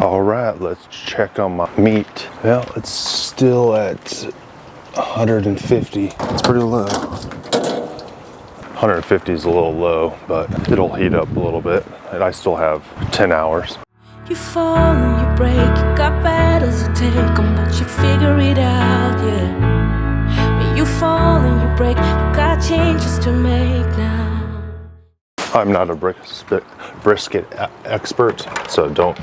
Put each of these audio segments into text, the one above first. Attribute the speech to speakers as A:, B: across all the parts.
A: All right, let's check on my meat. Well, it's still at 150. It's pretty low. 150 is a little low, but it'll heat up a little bit. And I still have 10 hours.
B: You fall and you break, you got battles to take on, but you figure it out, yeah. When you fall and you break, you got changes to make now.
A: I'm not a brisket expert, so don't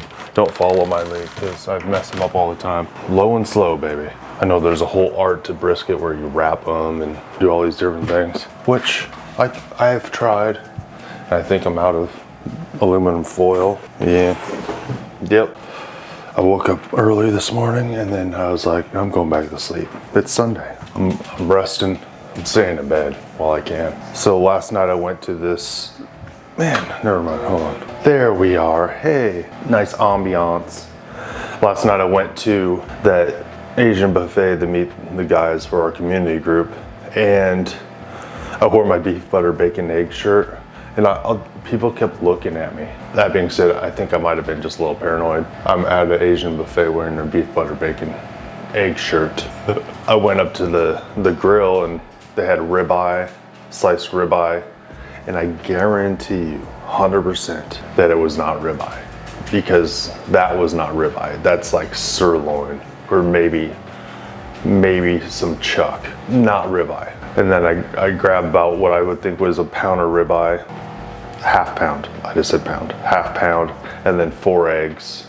A: follow my lead because I mess them up all the time. Low and slow, baby. I know there's a whole art to brisket where you wrap them and do all these different things, which I've tried. I think I'm out of aluminum foil. Yeah. Yep. I woke up early this morning and then I was like, I'm going back to sleep. It's Sunday. I'm resting. I'm staying in bed while I can. So last night I went to this. Man, never mind, hold on. There we are, hey, nice ambiance. Last night I went to that Asian buffet to meet the guys for our community group, and I wore my beef, butter, bacon, egg shirt, and people kept looking at me. That being said, I think I might have been just a little paranoid. I'm at an Asian buffet wearing their beef, butter, bacon, egg shirt. I went up to the grill and they had ribeye, sliced ribeye, and I guarantee you 100% that it was not ribeye, because that was not ribeye. That's like sirloin or maybe some chuck, not ribeye. And then I grabbed about what I would think was a pound of ribeye, half pound. I just said pound, half pound, and then 4 eggs.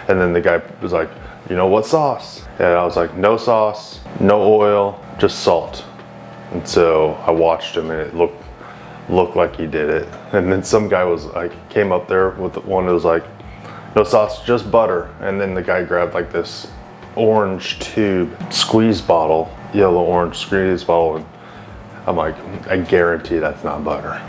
A: And then the guy was like, you know, what sauce? And I was like, no sauce, no oil, just salt. And so I watched him and it looked like he did it. And then some guy was like, came up there with one that was like, no sauce, just butter. And then the guy grabbed like this orange tube squeeze bottle, yellow orange squeeze bottle. And I'm like, I guarantee that's not butter.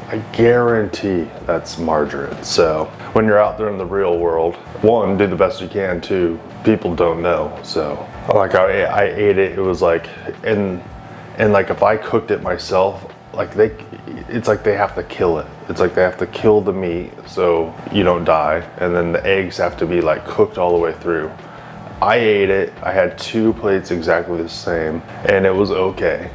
A: I guarantee that's margarine. So when you're out there in the real world, 1, do the best you can. 2, people don't know. So like I ate it, it was like, and like if I cooked it myself, like it's like they have to kill it. It's like they have to kill the meat so you don't die. And then the eggs have to be like cooked all the way through. I ate it, I had 2 plates exactly the same, and it was okay.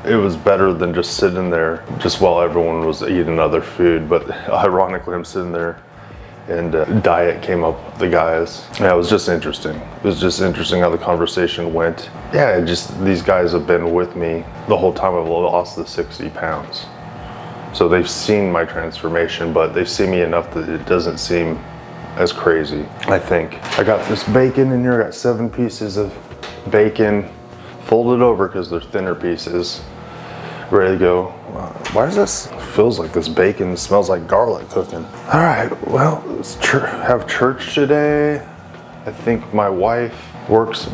A: It was better than just sitting there just while everyone was eating other food. But ironically, I'm sitting there and diet came up with the guys. Yeah, it was just interesting. It was just interesting how the conversation went. Yeah, these guys have been with me the whole time I've lost the 60 pounds. So they've seen my transformation, but they've seen me enough that it doesn't seem as crazy, I think. I got this bacon in here. I got 7 pieces of bacon folded over because they're thinner pieces, ready to go. Why does this feels like this bacon smells like garlic cooking? All right, well, let's have church today. I think my wife works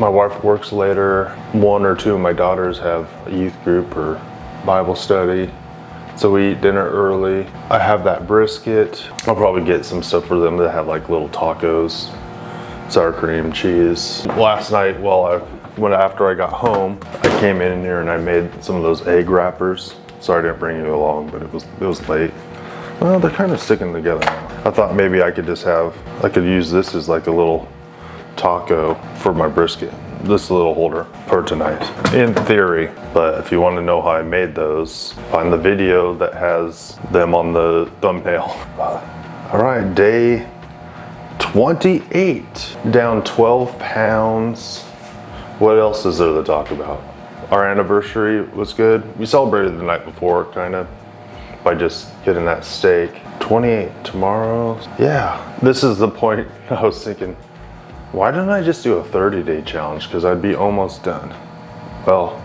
A: later. 1 or 2 of my daughters have a youth group or Bible study, so we eat dinner early. I have that brisket. I'll probably get some stuff for them to have, like little tacos, sour cream, cheese. Last night, after I got home, I came in here and I made some of those egg wrappers. Sorry I didn't bring you along, but it was late. Well, they're kind of sticking together now. I thought maybe I could use this as like a little taco for my brisket. This little holder for tonight, in theory. But if you want to know how I made those, find the video that has them on the thumbnail. All right, day 28, down 12 pounds. What else is there to talk about? Our anniversary was good. We celebrated the night before, kind of, by just getting that steak. 28 tomorrow. Yeah, this is the point I was thinking, why didn't I just do a 30-day challenge? Because I'd be almost done. Well,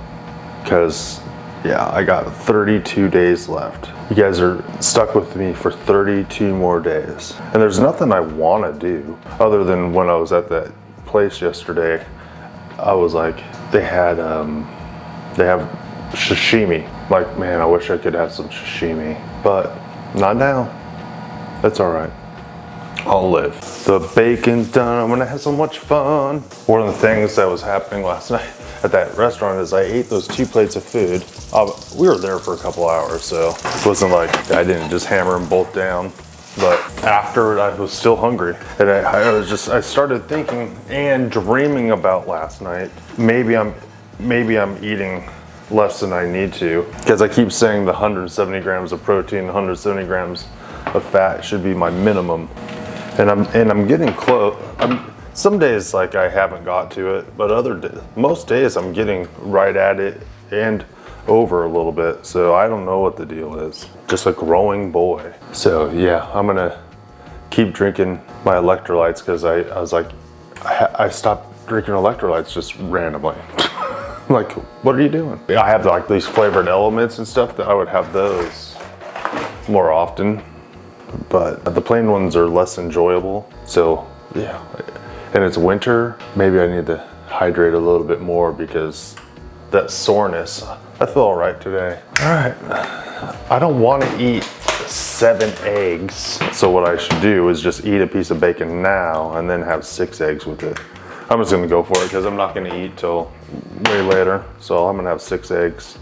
A: because, yeah, I got 32 days left. You guys are stuck with me for 32 more days. And there's nothing I want to do other than when I was at that place yesterday. I was like, they have sashimi. Like, man, I wish I could have some sashimi, but not now. That's all right. I'll live. The bacon's done. I'm gonna have so much fun. One of the things that was happening last night at that restaurant is I ate those 2 plates of food. We were there for a couple hours, so it wasn't like I didn't just hammer them both down. but after I was still hungry. And I started thinking and dreaming about last night. Maybe I'm eating less than I need to, because I keep saying the 170 grams of protein, 170 grams of fat should be my minimum. And I'm getting close. Some days like I haven't got to it, but most days I'm getting right at it and over a little bit. So I don't know what the deal is. Just a growing boy. So yeah, I'm gonna keep drinking my electrolytes, because I was like, I stopped drinking electrolytes just randomly. Like, what are you doing? I have like these flavored elements and stuff that I would have those more often, but the plain ones are less enjoyable. So yeah, and it's winter. Maybe I need to hydrate a little bit more, because that soreness, I feel all right today. All right, I don't want to eat 7 eggs. So what I should do is just eat a piece of bacon now and then have 6 eggs with it. I'm just gonna go for it, because I'm not gonna eat till way later. So I'm gonna have 6 eggs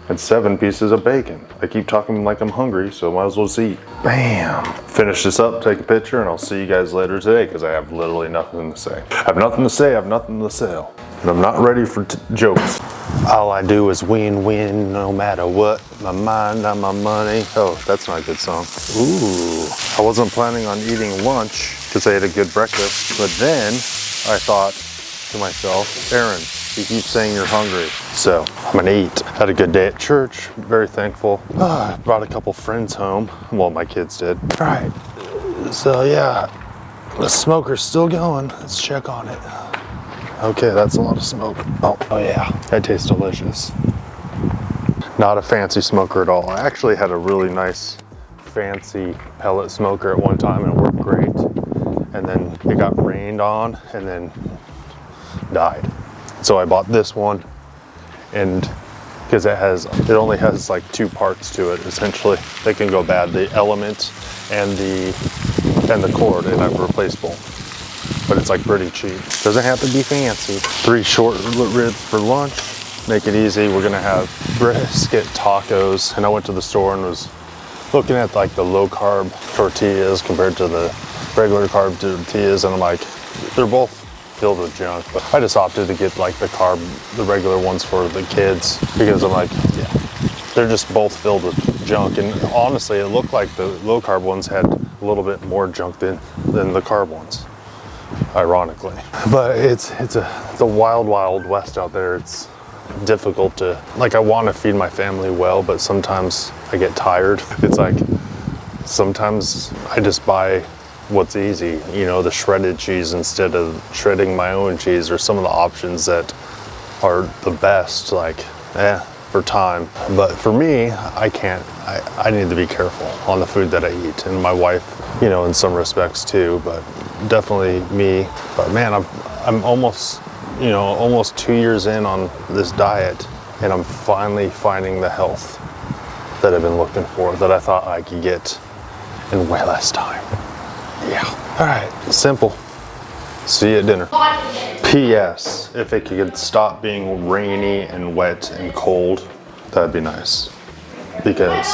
A: and 7 pieces of bacon. I keep talking like I'm hungry, so might as well just eat. Bam! Finish this up, take a picture, and I'll see you guys later today, because I have literally nothing to say. I have nothing to say, I have nothing to sell. And I'm not ready for jokes. All I do is win-win no matter what. My mind on my money. Oh, that's not a good song. Ooh, I wasn't planning on eating lunch because I had a good breakfast, but then I thought to myself, Aaron, you keep saying you're hungry, so I'm gonna eat. Had a good day at church, very thankful. I brought a couple friends home. Well, my kids did. All right, so yeah, the smoker's still going. Let's check on it. Okay, that's a lot of smoke. Oh yeah, that tastes delicious. Not a fancy smoker at all. I actually had a really nice fancy pellet smoker at one time, and it worked great. And then it got rained on and then died. So I bought this one, and because it only has like 2 parts to it, essentially. They can go bad, the element and the cord, and I've replaced both. But it's like pretty cheap. Doesn't have to be fancy. 3 short ribs for lunch. Make it easy. We're gonna have brisket tacos. And I went to the store and was looking at like the low carb tortillas compared to the regular carb tortillas, and I'm like, they're both filled with junk. But I just opted to get like the regular ones for the kids, because I'm like, yeah, they're just both filled with junk. And honestly, it looked like the low carb ones had a little bit more junk than the carb ones, ironically. But it's the wild west out there. It's difficult to, like, I want to feed my family well, but sometimes I get tired. It's like, sometimes I just buy what's easy, you know, the shredded cheese instead of shredding my own cheese, or some of the options that are the best, like, for time. But for me, I can't. I need to be careful on the food that I eat, and my wife, you know, in some respects too, but definitely me. But man, I'm almost 2 years in on this diet, and I'm finally finding the health that I've been looking for, that I thought I could get in way less time. Yeah. All right. Simple. See you at dinner. P.S. If it could stop being rainy and wet and cold, that'd be nice. Because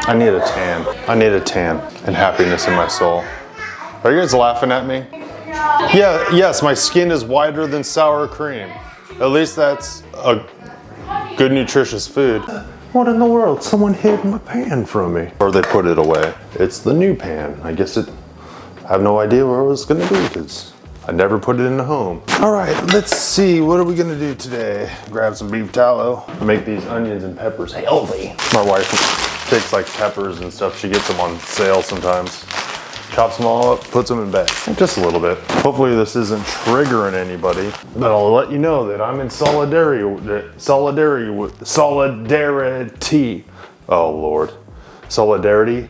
A: I need a tan. I need a tan and happiness in my soul. Are you guys laughing at me? Yeah, yes, my skin is whiter than sour cream. At least that's a good, nutritious food. What in the world? Someone hid my pan from me. Or they put it away. It's the new pan. I have no idea where it was gonna be, because I never put it in the home. All right, let's see. What are we gonna do today? Grab some beef tallow. Make these onions and peppers healthy. My wife takes like peppers and stuff. She gets them on sale sometimes. Chops them all up, puts them in bag. Just a little bit. Hopefully this isn't triggering anybody, but I'll let you know that I'm in solidarity. Oh Lord. Solidarity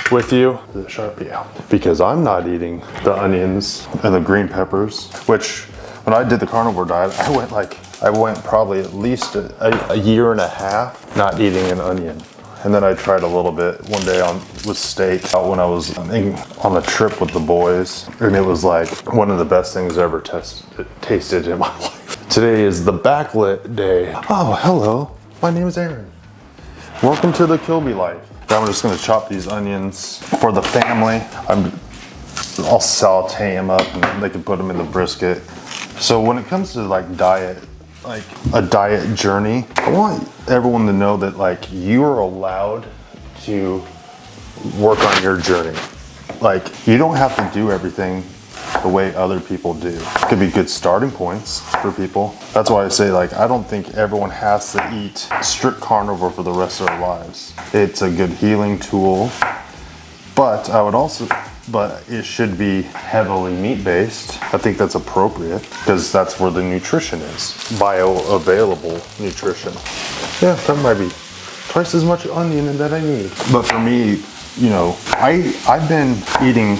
A: with you. The Sharpie out. Because I'm not eating the onions and the green peppers, which when I did the carnivore diet, I went probably at least a year and a half not eating an onion. And then I tried a little bit one day with steak out when I was on the trip with the boys. And it was like one of the best things I ever tasted in my life. Today is the backlit day. Oh, hello. My name is Aaron. Welcome to the Kilby Life. I'm just gonna chop these onions for the family. I'll saute them up and they can put them in the brisket. So when it comes to like diet, like a diet journey, I want everyone to know that like you are allowed to work on your journey. Like you don't have to do everything the way other people do. It could be good starting points for people. That's why I say like I don't think everyone has to eat strict carnivore for the rest of their lives. It's a good healing tool, but it should be heavily meat-based. I think that's appropriate because that's where the nutrition is. Bioavailable nutrition. Yeah, that might be twice as much onion that I need. But for me, you know, I've been eating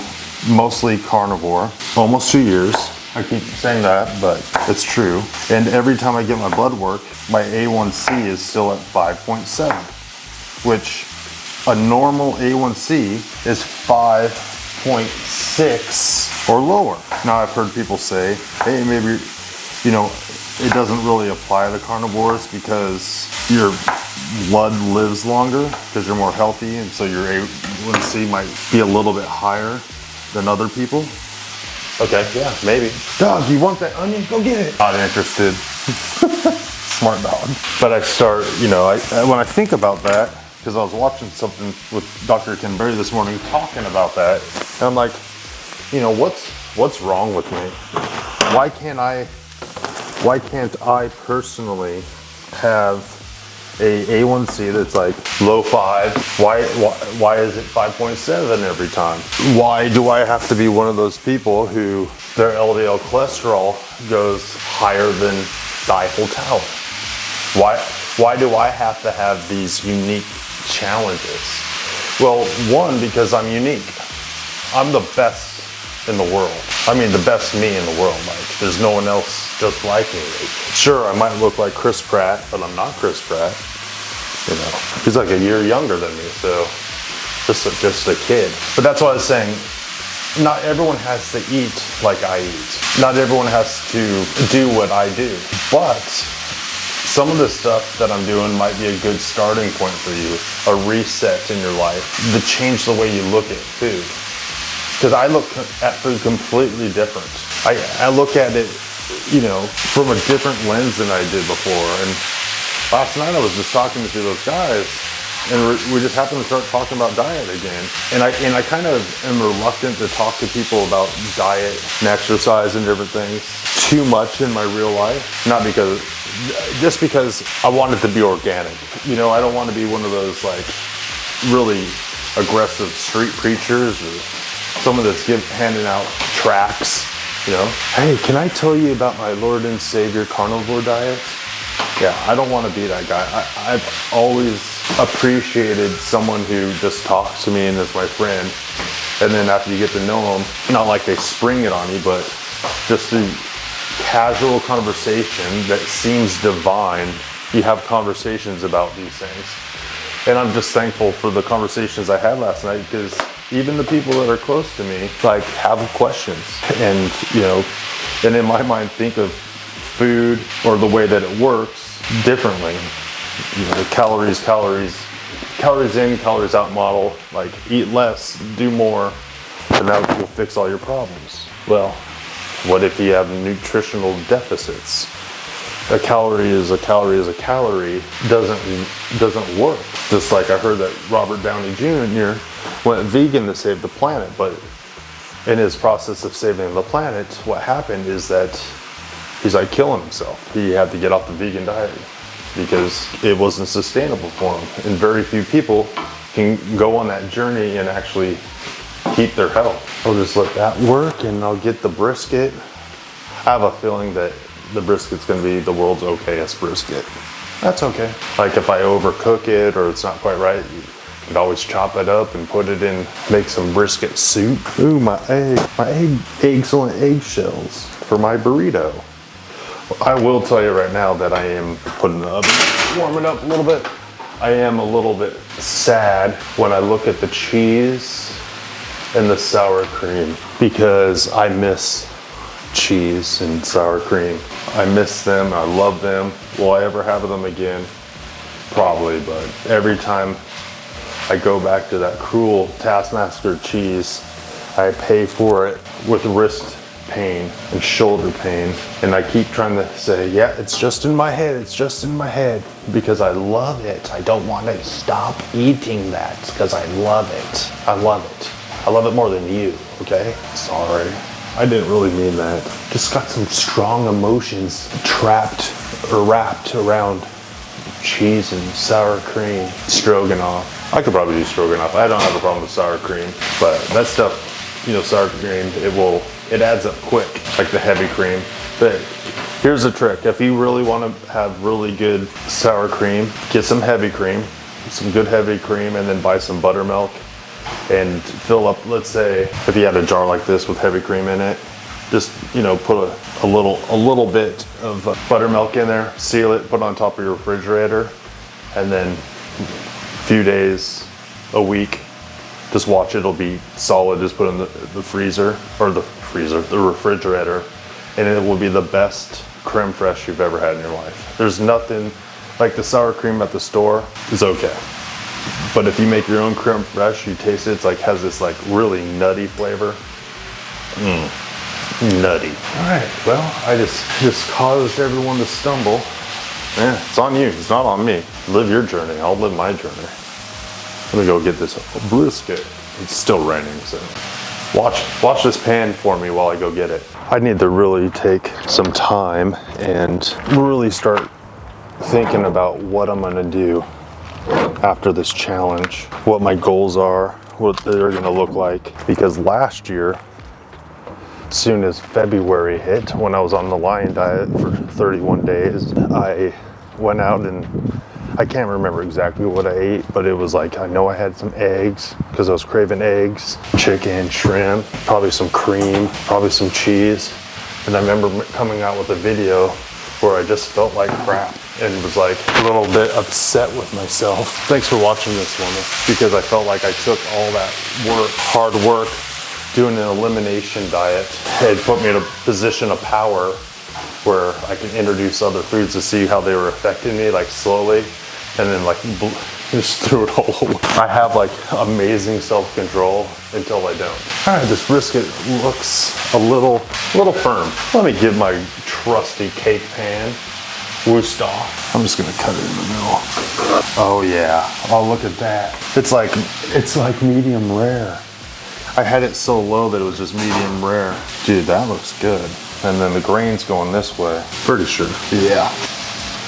A: mostly carnivore, almost 2 years. I keep saying that, but it's true. And every time I get my blood work, my A1C is still at 5.7, which a normal A1C is 5.6 or lower. Now I've heard people say, hey, maybe, you know, it doesn't really apply to carnivores because your blood lives longer because you're more healthy, and so your A1C might be a little bit higher than other people. Okay, yeah, maybe. Dog, you want that onion? Go get it. Not interested. Smart dog. But I start, you know, when I think about that, because I was watching something with Dr. Ken Berry this morning talking about that, and I'm like, you know, what's wrong with me? Why can't I personally have a A1C that's like low 5? Why is it 5.7 every time? Why do I have to be one of those people who their LDL cholesterol goes higher than the Eiffel Tower? Why do I have to have these unique challenges? Well, one, because I'm unique. I'm the best in the world. I mean, the best me in the world. Like, there's no one else just like me. Sure, I might look like Chris Pratt, but I'm not Chris Pratt. You know, he's like a year younger than me, so just a kid. But that's what I was saying. Not everyone has to eat like I eat. Not everyone has to do what I do. But some of the stuff that I'm doing might be a good starting point for you, a reset in your life, to change the way you look at food. Because I look at food completely different. I look at it, you know, from a different lens than I did before. And last night I was just talking to those guys, and we just happened to start talking about diet again. And I kind of am reluctant to talk to people about diet and exercise and different things too much in my real life. Just because I want it to be organic. You know, I don't want to be one of those like really aggressive street preachers or someone that's handing out tracts, you know. Hey, can I tell you about my Lord and Savior carnivore diet? Yeah, I don't want to be that guy. I've always appreciated someone who just talks to me and is my friend. And then after you get to know them, not like they spring it on you, but just through casual conversation that seems divine, you have conversations about these things. And I'm just thankful for the conversations I had last night, because even the people that are close to me, like, have questions. And, you know, and in my mind, think of food or the way that it works differently. You know, the calories in, calories out model, like eat less, do more, and that will fix all your problems. Well, what if you have nutritional deficits? A calorie is a calorie is a calorie doesn't work. Just like I heard that Robert Downey Jr. went vegan to save the planet, but in his process of saving the planet, what happened is that he's like killing himself. He had to get off the vegan diet because it wasn't sustainable for him. And very few people can go on that journey and actually keep their health. I'll just let that work and I'll get the brisket. I have a feeling that the brisket's gonna be the world's okayest brisket. That's okay. Like if I overcook it or it's not quite right, you could always chop it up and put it in, make some brisket soup. Ooh, my excellent eggshells for my burrito. I will tell you right now that I am putting it up, warming up a little bit. I am a little bit sad when I look at the cheese and the sour cream, because I miss cheese and sour cream. I miss them, I love them. Will I ever have them again? Probably, but every time I go back to that cruel Taskmaster cheese. I pay for it with wrist pain and shoulder pain. And I keep trying to say, yeah, it's just in my head. It's just in my head because I love it. I don't want to stop eating that because I love it. I love it. I love it more than you, okay? Sorry. I didn't really mean that. Just got some strong emotions trapped or wrapped around cheese and sour cream. Stroganoff. I could probably do stroganoff. I don't have a problem with sour cream, but that stuff, you know, sour cream, it adds up quick, like the heavy cream. But here's the trick. If you really want to have really good sour cream, get some heavy cream, some good heavy cream, and then buy some buttermilk and fill up, let's say, if you had a jar like this with heavy cream in it, just, you know, put a little bit of buttermilk in there, seal it, put it on top of your refrigerator, and then a few days, a week, just watch it'll be solid. Just put it in the freezer, or the refrigerator, and it will be the best creme fraiche you've ever had in your life. There's nothing like the sour cream at the store is okay. But if you make your own creme fraiche, you taste it, it's like, has this like really nutty flavor. Nutty. All right, well, I just caused everyone to stumble. Yeah, it's on you, it's not on me. Live your journey, I'll live my journey. Let me go get this brisket. It's still raining, so watch this pan for me while I go get it. I need to really take some time and really start thinking about what I'm gonna do after this challenge, what my goals are, what they're gonna look like. Because last year, as soon as February hit, when I was on the lion diet for 31 days, I went out and I can't remember exactly what I ate, but it was like, I know I had some eggs because I was craving eggs, chicken, shrimp, probably some cream, probably some cheese. And I remember coming out with a video where I just felt like crap and was like a little bit upset with myself. Thanks for watching this one, because I felt like I took all that hard work, doing an elimination diet. It put me in a position of power where I can introduce other foods to see how they were affecting me, like slowly, and then like just threw it all away. I have like amazing self-control until I don't. All right, this brisket looks a little firm. Let me give my trusty cake pan woost off. I'm just gonna cut it in the middle. Oh yeah, oh look at that. It's like medium rare. I had it so low that it was just medium rare. Dude, that looks good. And then the grain's going this way. Pretty sure. Yeah.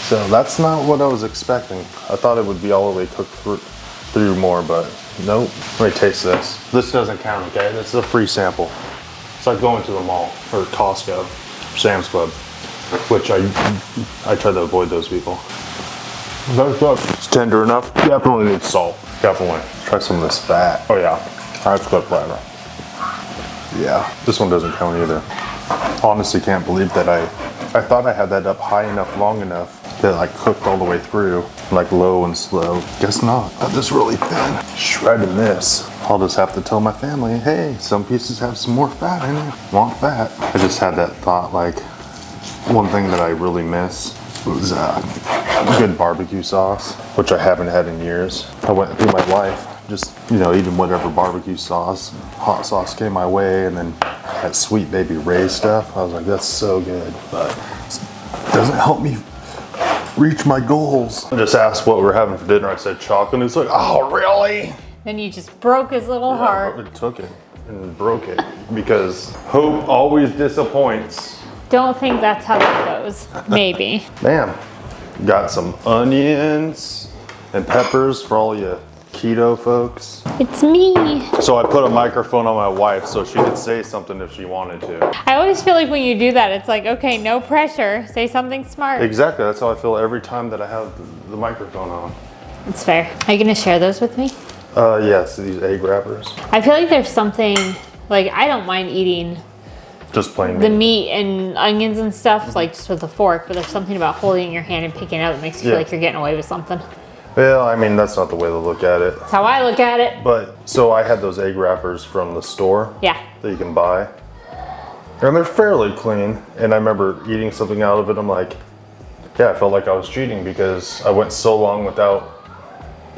A: So that's not what I was expecting. I thought it would be all the way cooked through more, but nope. Let me taste this. This doesn't count, okay? This is a free sample. It's like going to the mall or Costco, Sam's Club, which I try to avoid those people. It's tender enough. Definitely needs salt. Definitely. Try some of this fat. Oh yeah, that's good flavor. Yeah, this one doesn't count either. Honestly can't believe that I thought I had that up high enough, long enough that I cooked all the way through, like low and slow. Guess not. Got this really thin. Shredding this. I'll just have to tell my family, hey, some pieces have some more fat in it. Want fat? I just had that thought, like, one thing that I really miss was good barbecue sauce, which I haven't had in years. I went through my life just, you know, eating whatever barbecue sauce, hot sauce came my way, and then that Sweet Baby Ray stuff. I was like, that's so good, but it doesn't help me reach my goals. I just asked what we're having for dinner. I said chocolate, and he's like, oh, really?
C: Then you just broke his little heart.
A: I took it and broke it because hope always disappoints.
C: Don't think that's how that goes. Maybe.
A: Bam. Got some onions and peppers for all you keto folks.
C: It's me.
A: So I put a microphone on my wife so she could say something if she wanted to.
C: I always feel like when you do that, it's like, okay, no pressure. Say something smart.
A: Exactly. That's how I feel every time that I have the microphone on.
C: It's fair. Are you going to share those with me?
A: Yes, these egg wrappers.
C: I feel like there's something, like, I don't mind eating
A: just plain
C: the meat and onions and stuff, like just with a fork, but there's something about holding it in your hand and picking it up that makes you feel like you're getting away with something.
A: Well, I mean, that's not the way to look at it.
C: That's how I look at it.
A: But, so I had those egg wrappers from the store.
C: Yeah.
A: That you can buy. And they're fairly clean. And I remember eating something out of it. I'm like, yeah, I felt like I was cheating because I went so long without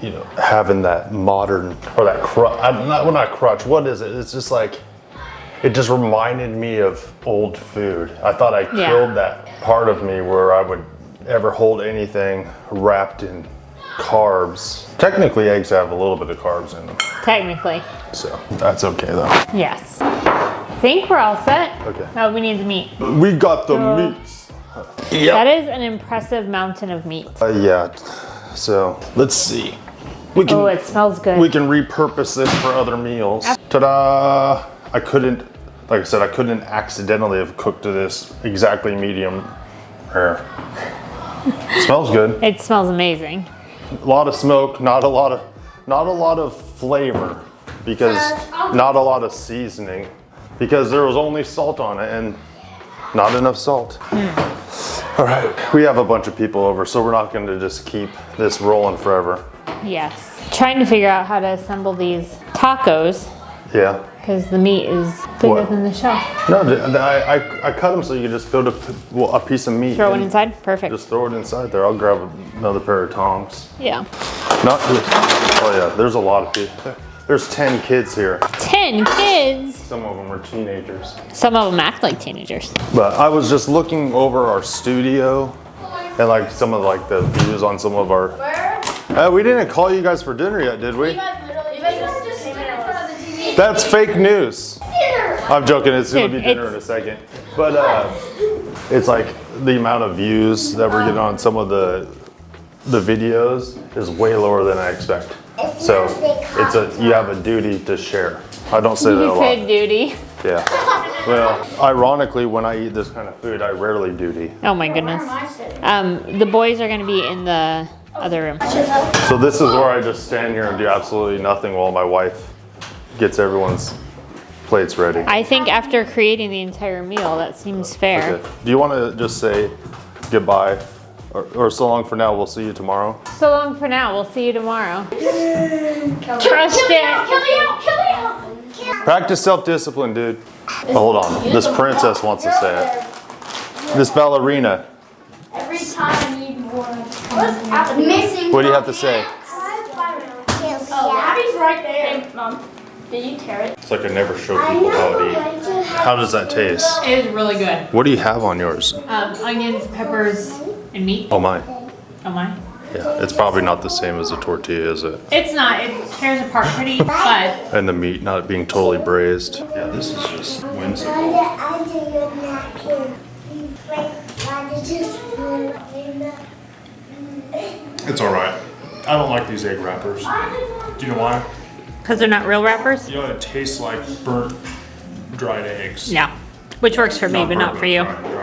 A: you know, having that modern, or that not crutch, what is it? It's just like, it just reminded me of old food. I thought I killed that part of me where I would ever hold anything wrapped in carbs. Technically, eggs have a little bit of carbs in them.
C: Technically.
A: So that's okay though.
C: Yes. I think we're all set.
A: Okay.
C: Now we need the meat.
A: We got the meats. Yeah.
C: That is an impressive mountain of meat.
A: Yeah. So let's see. We can,
C: Oh, it smells good.
A: We can repurpose this for other meals. Ta-da! I couldn't, like I said, I couldn't accidentally have cooked this exactly medium rare. Smells good.
C: It smells amazing.
A: A lot of smoke, not a lot of flavor, because not a lot of seasoning, because there was only salt on it and not enough salt. All right, we have a bunch of people over, so we're not going to just keep this rolling forever.
C: Yes. Trying to figure out how to assemble these tacos.
A: Yeah.
C: Because the meat is bigger than the shell.
A: No, I cut them so you can just build a piece of meat.
C: Throw it inside? Perfect.
A: Just throw it inside there. I'll grab another pair of tongs.
C: Yeah.
A: Not just, oh yeah, there's a lot of people. There's 10 kids here.
C: 10 kids?
A: Some of them are teenagers.
C: Some of them act like teenagers.
A: But I was just looking over our studio and like some of like the views on some of our... we didn't call you guys for dinner yet, did we? That's fake news. I'm joking, it's gonna be dinner in a second. But it's like the amount of views that we're getting on some of the videos is way lower than I expect. So you have a duty to share. I don't say that a lot.
C: You said duty.
A: Yeah. Well, ironically, when I eat this kind of food, I rarely duty.
C: Oh my goodness. The boys are gonna be in the other room.
A: So this is where I just stand here and do absolutely nothing while my wife gets everyone's plates ready.
C: I think after creating the entire meal, that seems fair.
A: Okay. Do you want to just say goodbye or so long for now? We'll see you tomorrow.
C: So long for now. We'll see you tomorrow. Trust it.
A: Practice self-discipline, dude. Oh, hold on. This princess wants to say it. This ballerina.
D: Every time you want to missing.
A: What do you have to say?
D: Oh, Abby's right there. Mom, did you tear it?
A: It's like I never show people how to eat. How does that taste?
C: It is really good.
A: What do you have on yours?
C: Onions, peppers, and meat.
A: Oh, mine.
C: Oh my.
A: Yeah, it's probably not the same as a tortilla, is it?
C: It's not. It tears apart pretty, but
A: And the meat not being totally braised. Yeah, this is just whimsical. It's all right. I don't like these egg wrappers. Do you know why?
C: because they're not real wrappers.
A: You know, it tastes like burnt dried eggs.
C: Yeah, which works for me, but not for you.
A: Burnt,